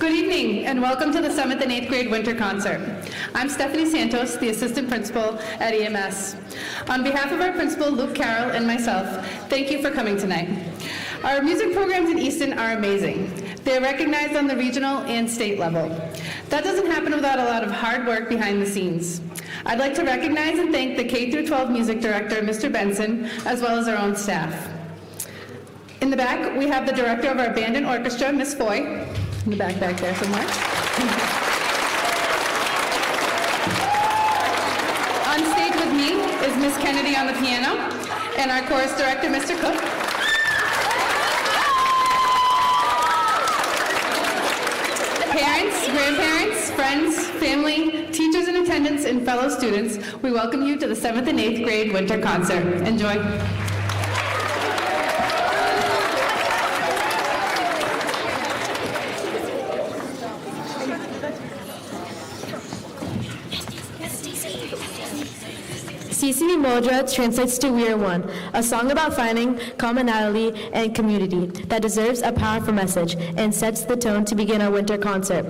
Good evening, and welcome to the 7th and 8th grade winter concert. I'm Stephanie Santos, the assistant principal at EMS. On behalf of our principal, Luke Carroll, and myself, thank you for coming tonight. Our music programs in Easton are amazing. They're recognized on the regional and state level. That doesn't happen without a lot of hard work behind the scenes. I'd like to recognize and thank the K-12 music director, Mr. Benson, as well as our own staff. In the back, we have the director of our band and orchestra, Miss Foy, in the back there somewhere. On stage with me is Miss Kennedy on the piano, and our chorus director, Mr. Cook. Parents, grandparents, friends, family, teachers in attendance, and fellow students, we welcome you to the 7th and 8th grade winter concert. Enjoy. Sisini Modra translates to We Are One, a song about finding commonality and community that deserves a powerful message and sets the tone to begin our winter concert.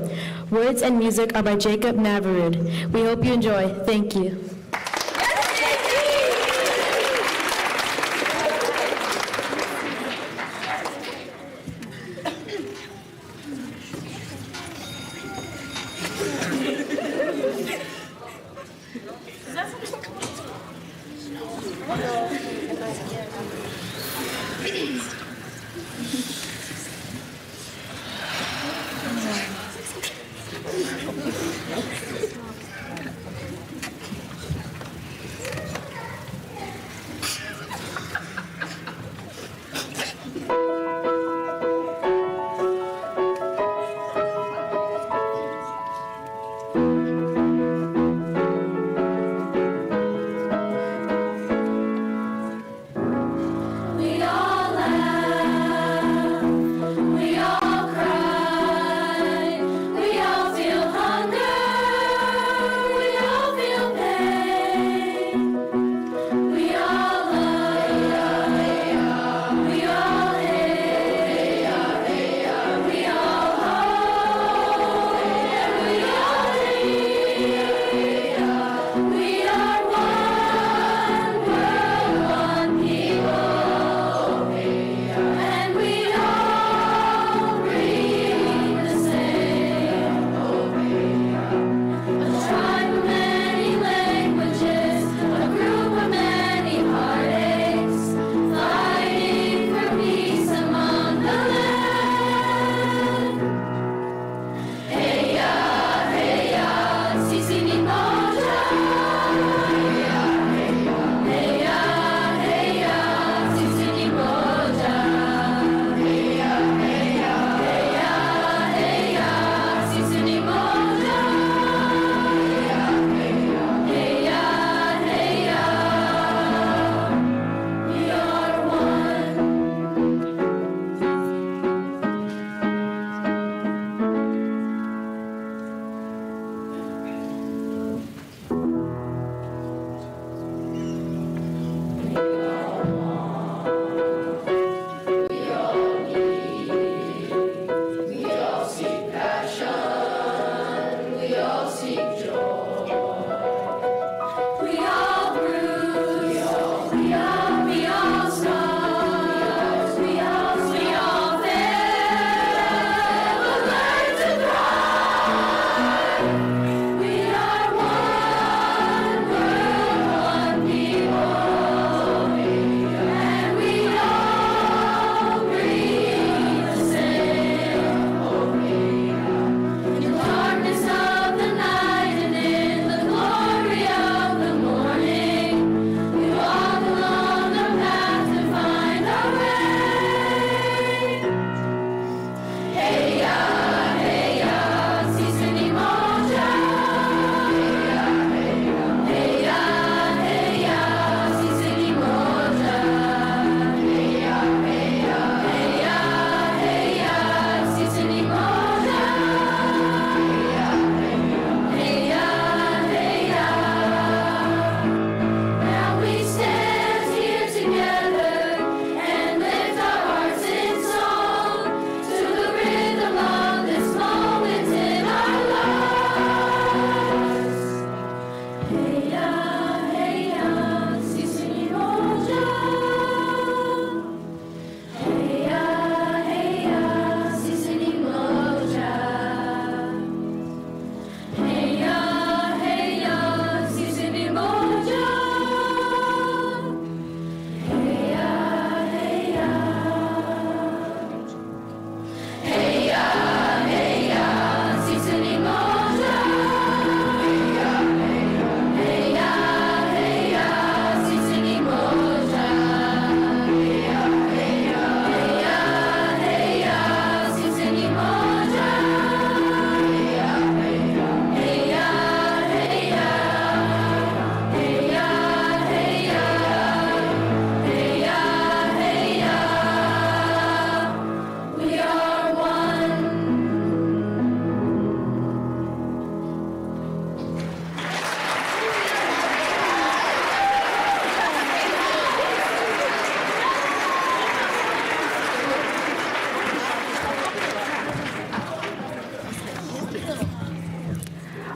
Words and music are by Jacob Navarud. We hope you enjoy. Thank you.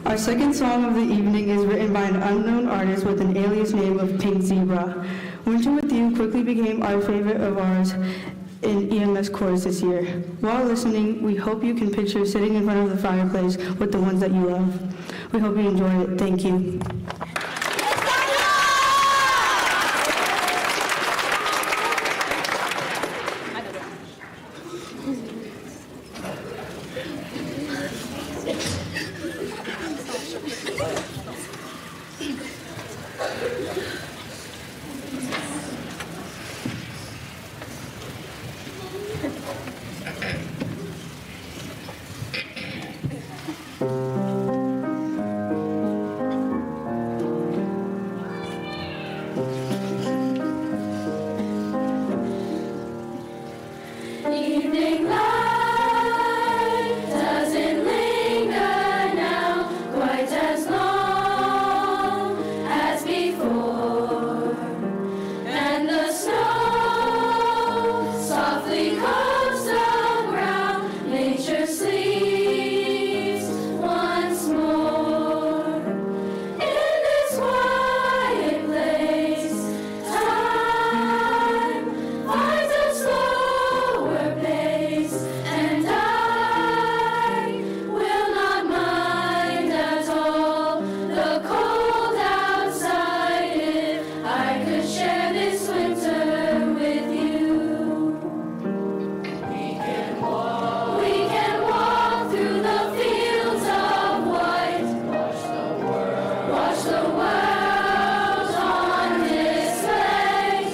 Our second song of the evening is written by an unknown artist with an alias name of Pink Zebra. Winter with You quickly became our favorite of ours in EMS chorus this year. While listening, we hope you can picture sitting in front of the fireplace with the ones that you love. We hope you enjoy it. Thank you. Evening light doesn't linger now quite as long as before, and the snow softly coats the ground. Nature sleeps once more in this quiet place. Time finds a slower pace, and I will not mind at all the cold outside if I could share this winter with you. We can walk through the fields of white, watch the world on display,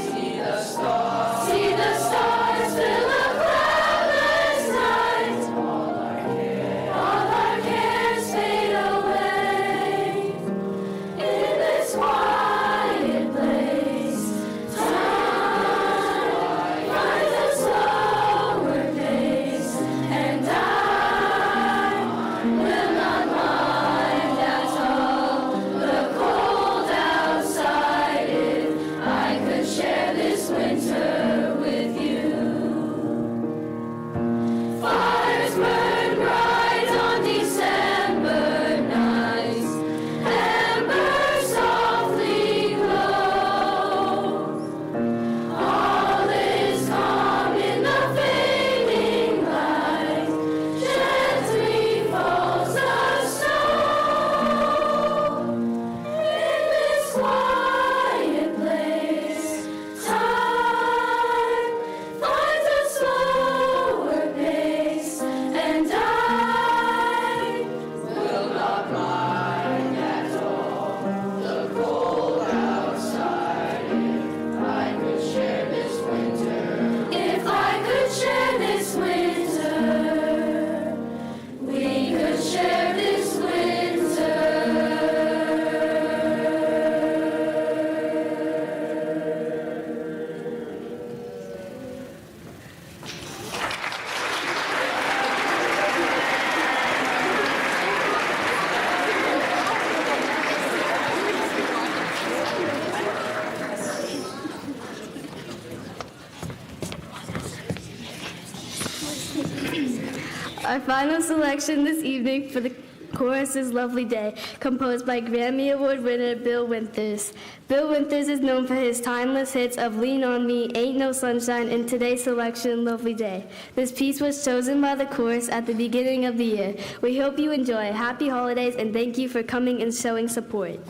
see the stars fill a cloudless night, all our cares fade away, in this quiet place. Time finds a slower pace, and I will not mind at all the cold outside if I could share this winter with you. Fires burn bright on December nights, embers softly glow. All is calm in the fading light, gently falls the snow. In this quiet place, time finds a slower pace, and I will not mind at all the cold outside if I could share this winter. If I could share this winter, we could share this winter. Our final selection this evening for the chorus is Lovely Day, composed by Grammy Award winner Bill Withers. Bill Withers is known for his timeless hits of Lean On Me, Ain't No Sunshine, and today's selection, Lovely Day. This piece was chosen by the chorus at the beginning of the year. We hope you enjoy. Happy holidays, and thank you for coming and showing support.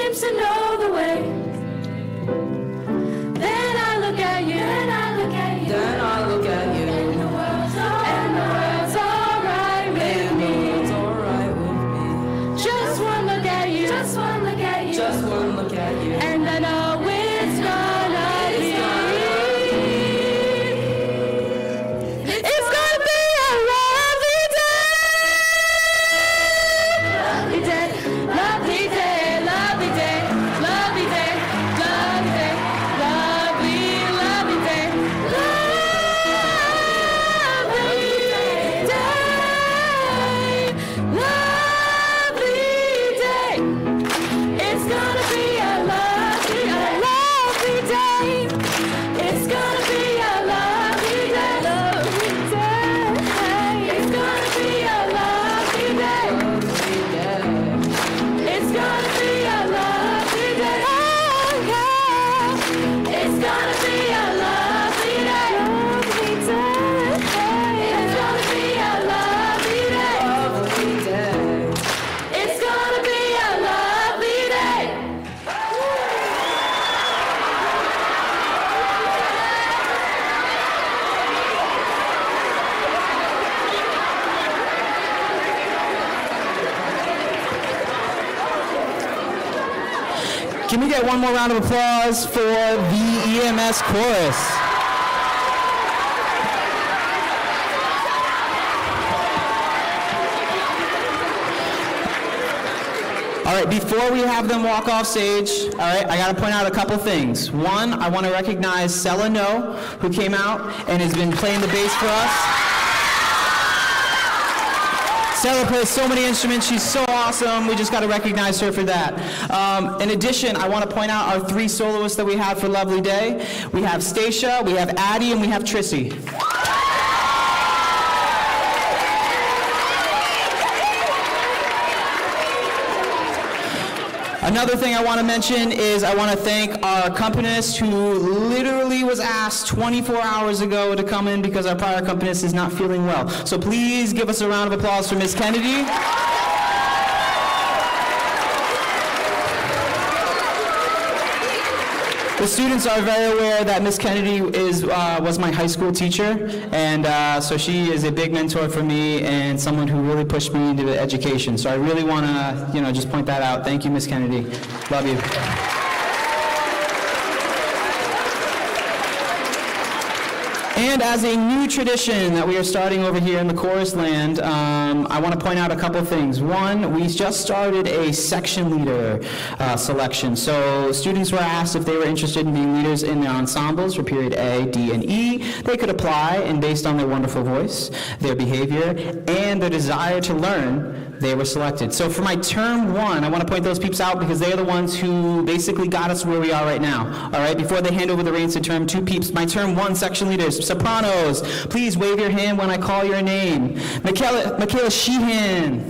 seems to know the way. Then I look at you, then I look at you, Then I look at you, and the world's alright with me. it's alright with me. Just one look at you, just one look at you, Just one look at you. and I know it's gonna be. It's gonna be a lovely day. Lovely day, lovely day, lovely day, lovely day, lovely day, lovely, lovely day. Lovely day, lovely day. It's gonna be a lovely day. It's gonna be a lovely day. Lovely day. It's gonna be a lovely day. It's gonna be a lovely day. Oh, yeah. It's gonna be a lovely day. Lovely day. It's gonna be a lovely day. Lovely day. It's gonna be a lovely day. Can we get one more round of applause for the EMS chorus? All right, before we have them walk off stage, all right, I got to point out a couple things. One, I want to recognize Sella No, who came out and has been playing the bass for us. Sella plays so many instruments. She's so awesome. We just got to recognize her for that. In addition, I want to point out our 3 soloists that we have for Lovely Day. We have Stacia, we have Addie, and we have Trissy. Another thing I want to mention is I want to thank our accompanist who literally was asked 24 hours ago to come in because our prior accompanist is not feeling well. So please give us a round of applause for Miss Kennedy. The students are very aware that Miss Kennedy was my high school teacher, and so she is a big mentor for me and someone who really pushed me into education. So I really want to, just point that out. Thank you, Miss Kennedy. Love you. And as a new tradition that we are starting over here in the chorus land, I want to point out a couple things. One, we just started a section leader selection. So students were asked if they were interested in being leaders in their ensembles for period A, D, and E. They could apply, and based on their wonderful voice, their behavior, and their desire to learn, they were selected. So for my term 1, I want to point those peeps out because they're the ones who basically got us where we are right now. All right, before they hand over the reins to term 2 peeps, my term 1 section leaders, sopranos, please wave your hand when I call your name. Michaela Sheehan.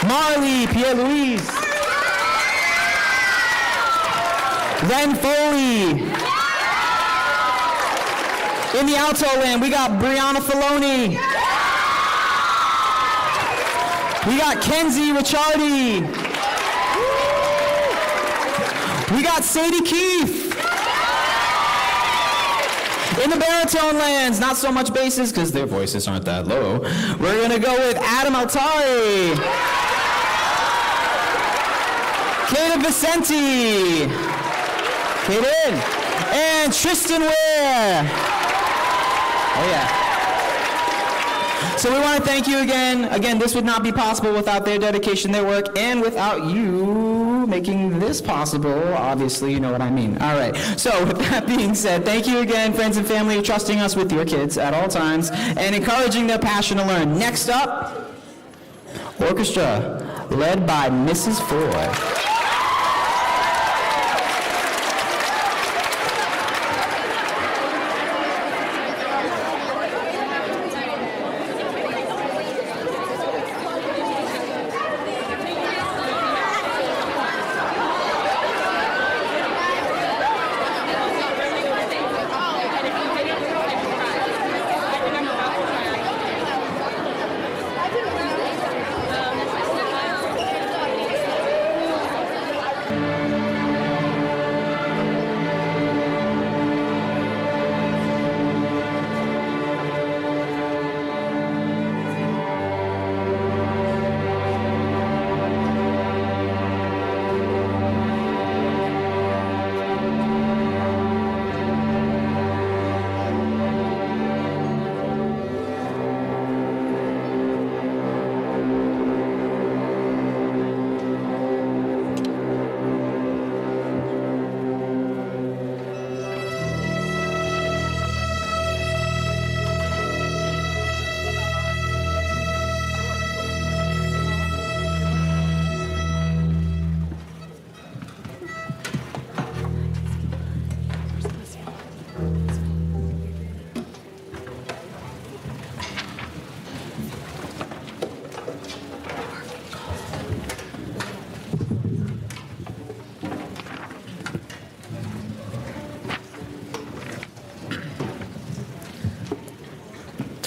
Marley Pierre-Louise. Ren Foley. In the alto land, we got Brianna Filoni. We got Kenzie Ricciardi. We got Sadie Keefe. In the baritone lands, not so much basses because their voices aren't that low. We're gonna go with Adam Altari. Kaden Vicenti. Kaden. And Tristan Ware. Oh yeah. So we want to thank you again. Again, this would not be possible without their dedication, their work, and without you making this possible. Obviously, you know what I mean. All right. So with that being said, thank you again, friends and family, for trusting us with your kids at all times and encouraging their passion to learn. Next up, orchestra, led by Mrs. Ford.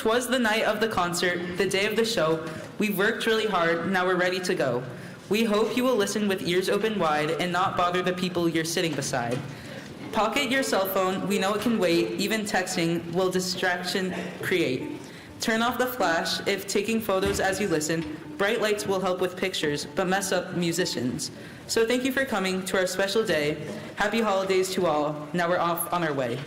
'Twas the night of the concert, the day of the show. We've worked really hard, now we're ready to go. We hope you will listen with ears open wide and not bother the people you're sitting beside. Pocket your cell phone, we know it can wait, even texting will distraction create. Turn off the flash if taking photos as you listen. Bright lights will help with pictures, but mess up musicians. So thank you for coming to our special day. Happy holidays to all. Now we're off on our way.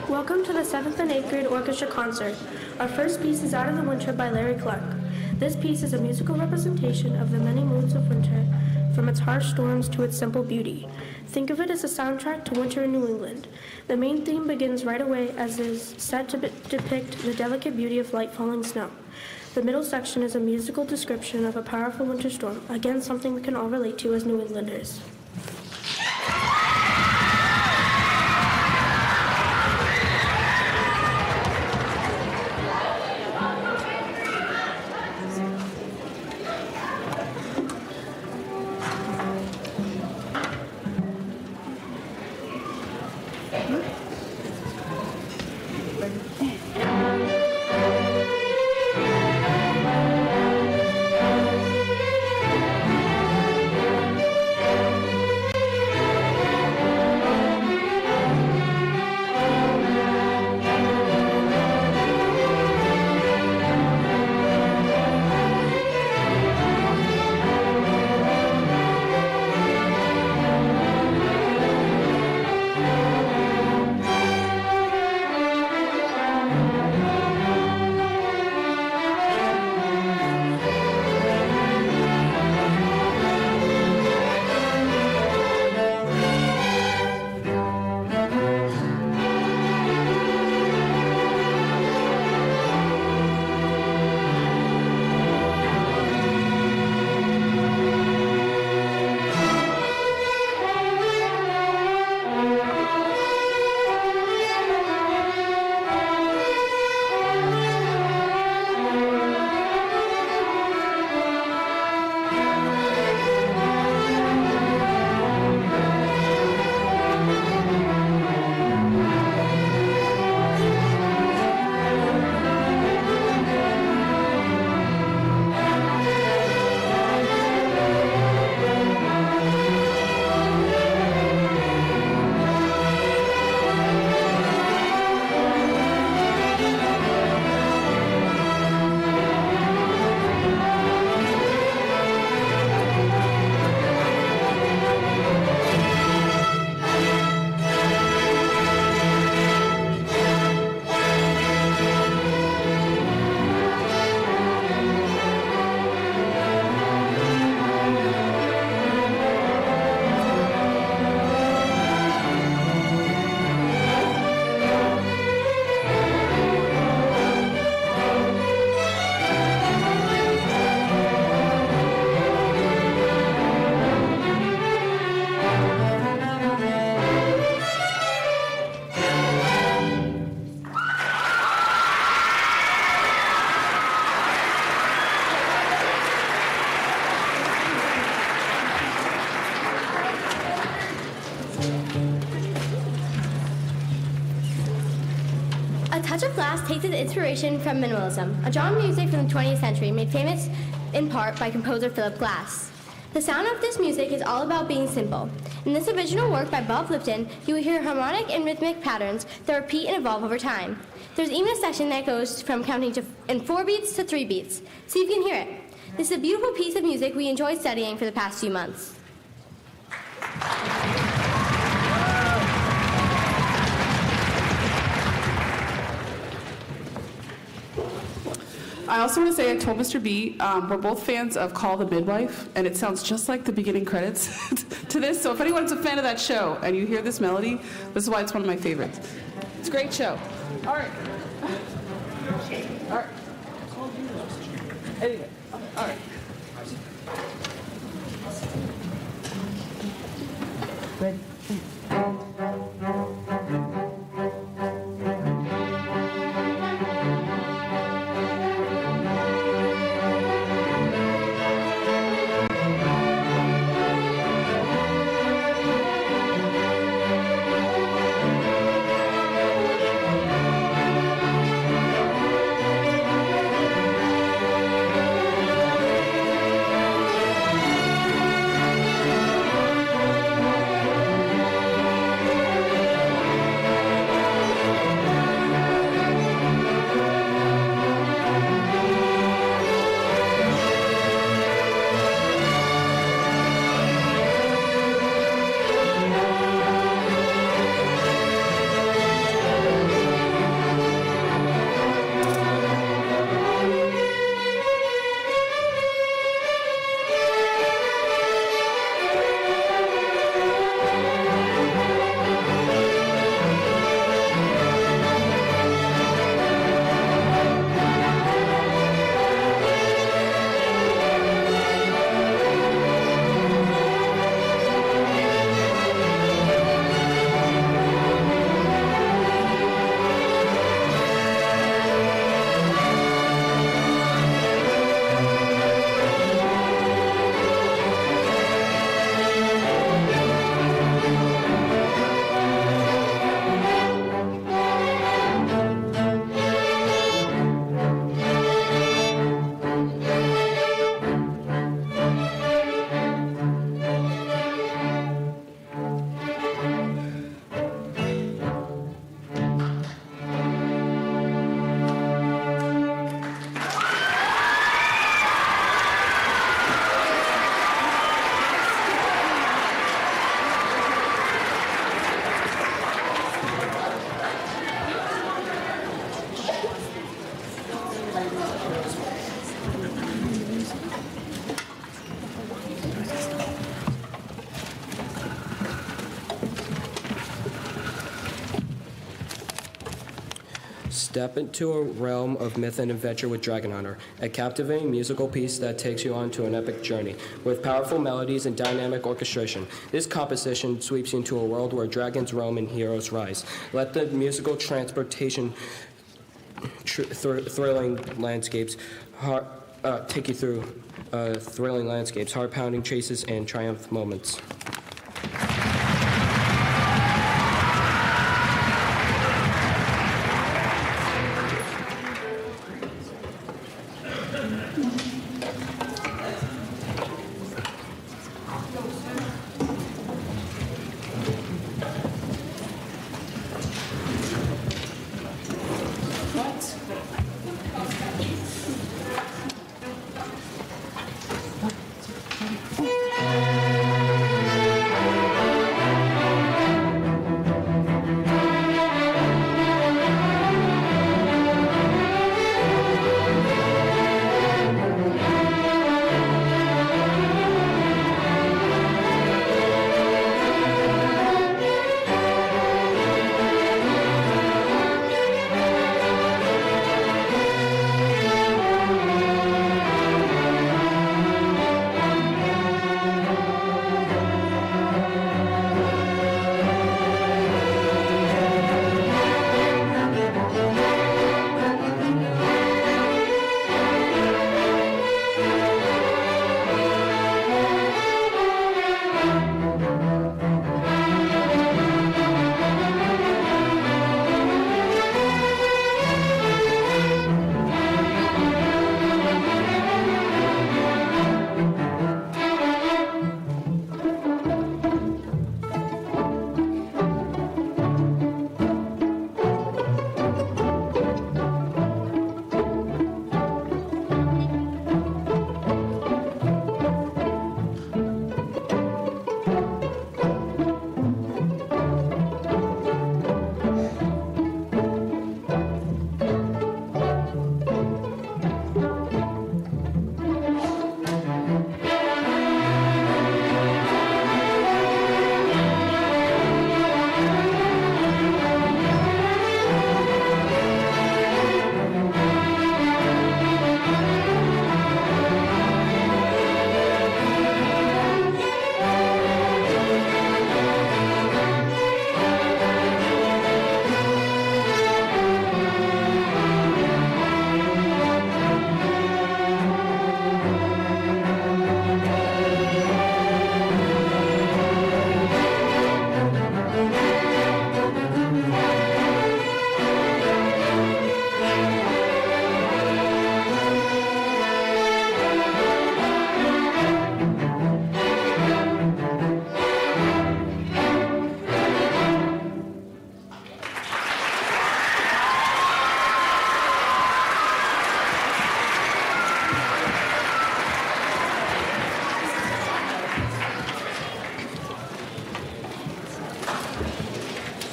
Welcome to the 7th and 8th grade orchestra concert. Our first piece is Out of the Winter by Larry Clark. This piece is a musical representation of the many moods of winter, from its harsh storms to its simple beauty. Think of it as a soundtrack to winter in New England. The main theme begins right away as is set to depict the delicate beauty of light falling snow. The middle section is a musical description of a powerful winter storm, again something we can all relate to as New Englanders. Touch of Glass takes its inspiration from minimalism, a genre of music from the 20th century made famous in part by composer Philip Glass. The sound of this music is all about being simple. In this original work by Bob Lipton, you will hear harmonic and rhythmic patterns that repeat and evolve over time. There's even a section that goes from counting in 4 beats to 3 beats, so you can hear it. This is a beautiful piece of music we enjoyed studying for the past few months. I also want to say I told Mr. B, we're both fans of Call the Midwife, and it sounds just like the beginning credits to this. So if anyone's a fan of that show and you hear this melody, this is why it's one of my favorites. It's a great show. All right. All right. Anyway, all right. Ready? Step into a realm of myth and adventure with Dragon Hunter, a captivating musical piece that takes you onto an epic journey. With powerful melodies and dynamic orchestration, this composition sweeps you into a world where dragons roam and heroes rise. Let the musical transportation thrilling landscapes take you through thrilling landscapes, heart-pounding chases, and triumph moments.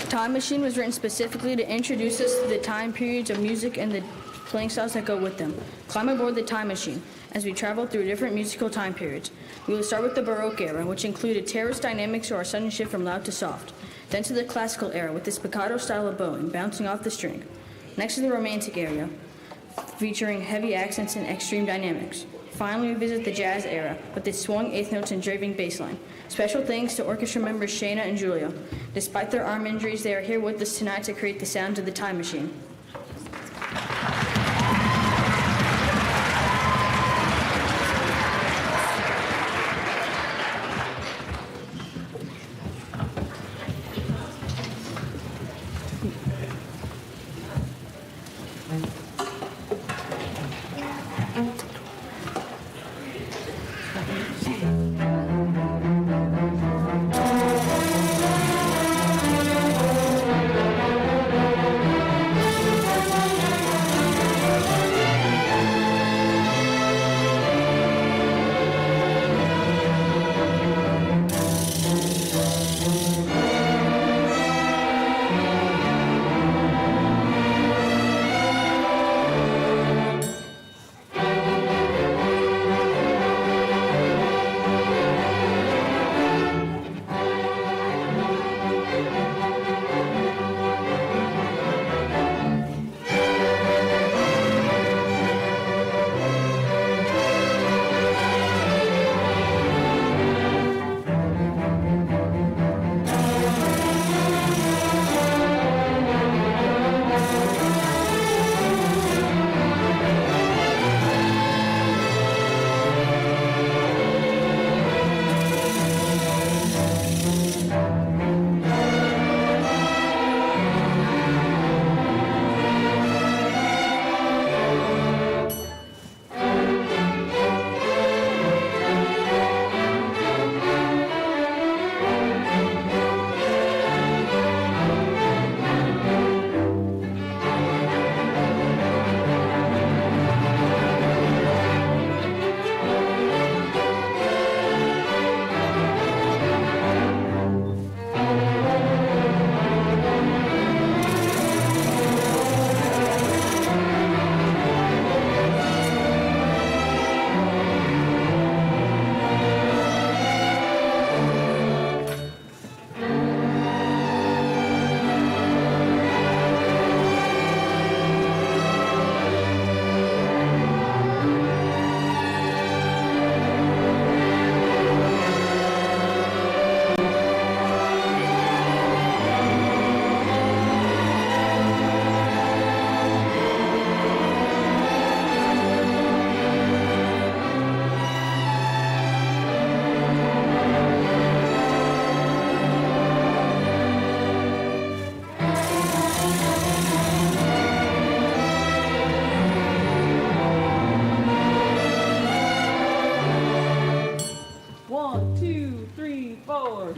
Time Machine was written specifically to introduce us to the time periods of music and the playing styles that go with them. Climb aboard the Time Machine as we travel through different musical time periods. We will start with the Baroque era, which included terrace dynamics or our sudden shift from loud to soft. Then to the Classical era with the spiccato style of bowing, bouncing off the string. Next to the Romantic era, featuring heavy accents and extreme dynamics. Finally, we visit the Jazz era with its swung eighth notes and driving bass line. Special thanks to orchestra members Shayna and Julia. Despite their arm injuries, they are here with us tonight to create the sounds of the Time Machine. 4.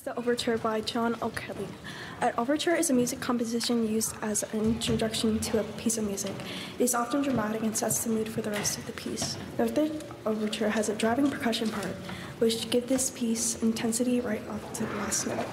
The Overture by John O'Kelly. An overture is a music composition used as an introduction to a piece of music. It is often dramatic and sets the mood for the rest of the piece. The third overture has a driving percussion part, which gives this piece intensity right off to the last note.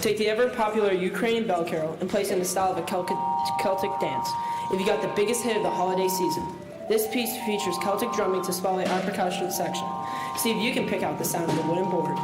Take the ever-popular Ukrainian bell carol and place it in the style of a Celtic dance. If you got the biggest hit of the holiday season. This piece features Celtic drumming to spotlight our percussion section. See if you can pick out the sound of the wooden board.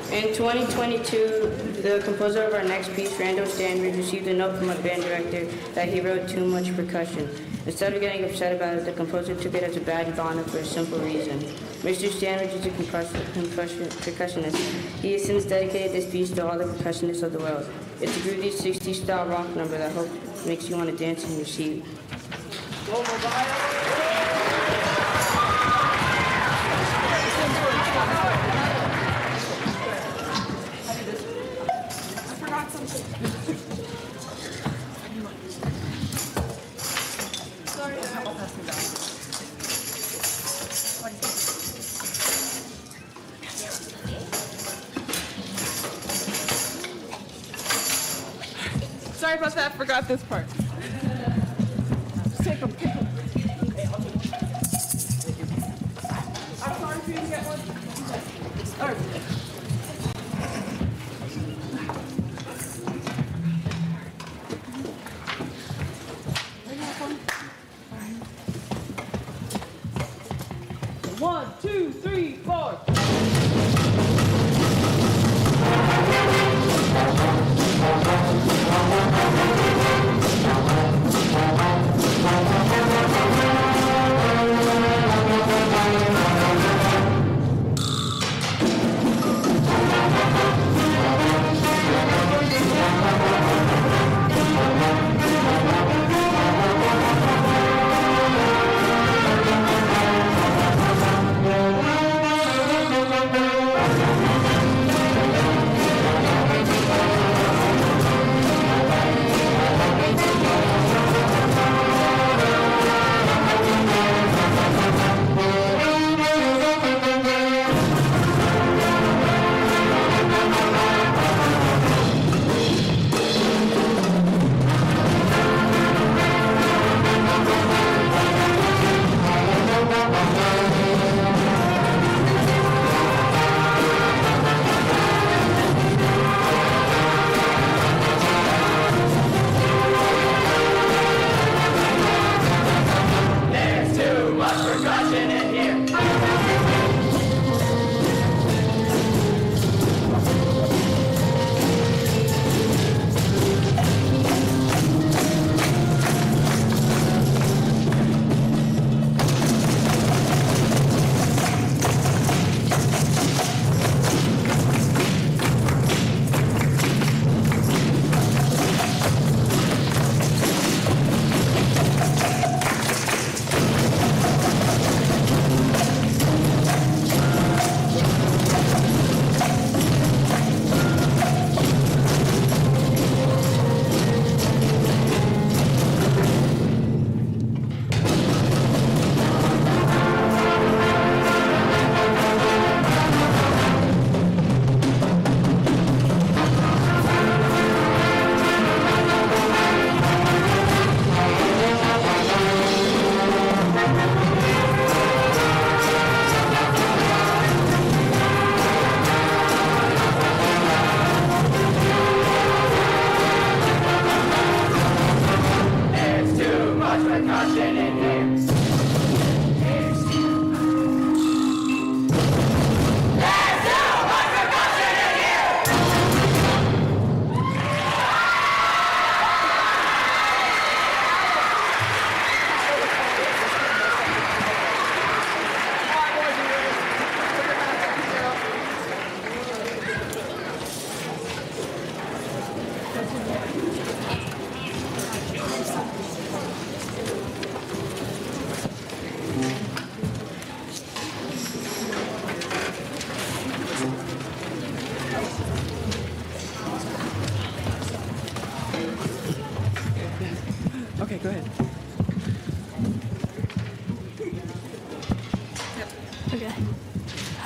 In 2022, the composer of our next piece, Randall Stanridge, received a note from our band director that he wrote too much percussion. Instead of getting upset about it, the composer took it as a badge of honor for a simple reason. Mr. Stanridge is a percussionist. He has since dedicated this piece to all the percussionists of the world. It's a groovy 60s style rock number that I hope makes you want to dance in your seat. Sorry about that, forgot this part. Just take them, take them. I'm sorry for you to get one. All right. One, two, three, four.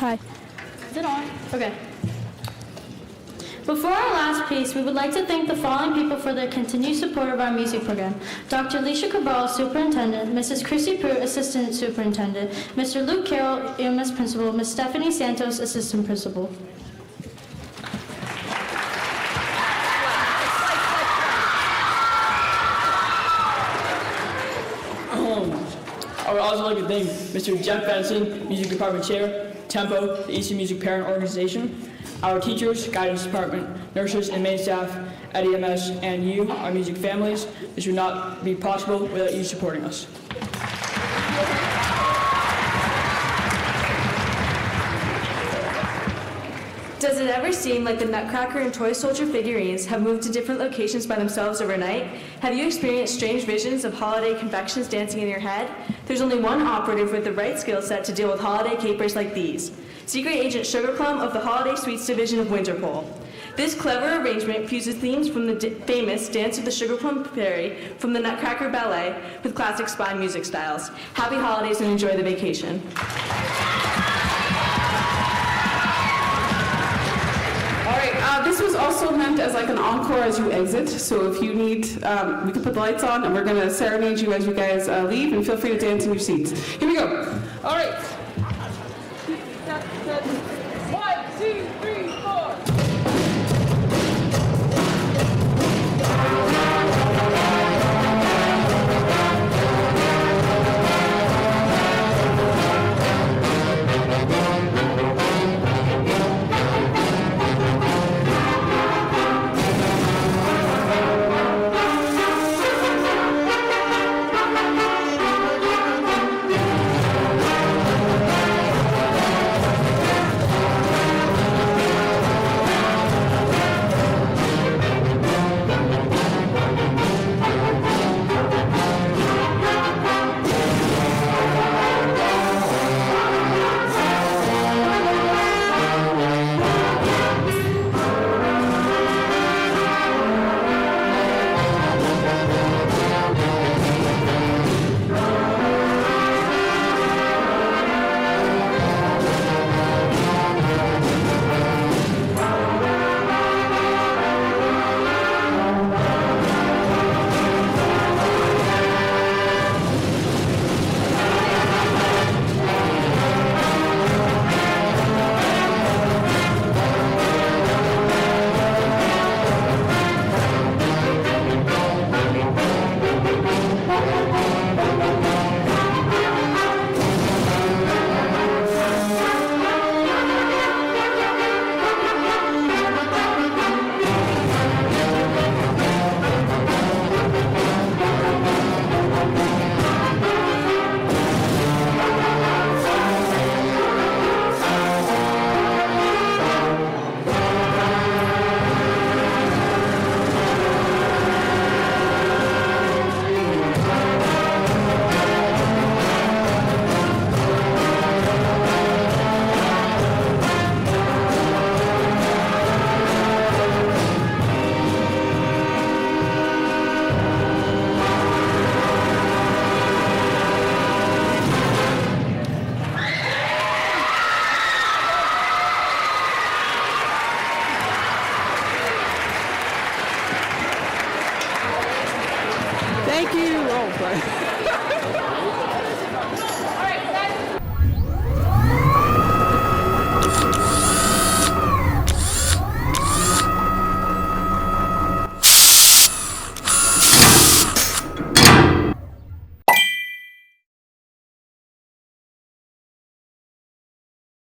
Hi. Is it on? Okay. Before our last piece, we would like to thank the following people for their continued support of our music program. Dr. Alicia Cabral, Superintendent, Mrs. Chrissy Pruitt, Assistant Superintendent, Mr. Luke Carroll, EMS Principal, Ms. Stephanie Santos, Assistant Principal. I would also like to thank Mr. Jeff Benson, Music Department Chair, Tempo, the EC Music Parent Organization, our teachers, guidance department, nurses, and main staff at EMS, and you, our music families. This would not be possible without you supporting us. Does it ever seem like the Nutcracker and Toy Soldier figurines have moved to different locations by themselves overnight? Have you experienced strange visions of holiday confections dancing in your head? There's only one operative with the right skill set to deal with holiday capers like these. Secret Agent Sugarplum of the Holiday Sweets Division of Winterpole. This clever arrangement fuses themes from the famous Dance of the Sugarplum Fairy from the Nutcracker Ballet with classic spy music styles. Happy holidays and enjoy the vacation. This was also meant as like an encore as you exit, so if you need, we can put the lights on and we're going to serenade you as you guys leave, and feel free to dance in your seats. Here we go. All right. 1, 2, 3.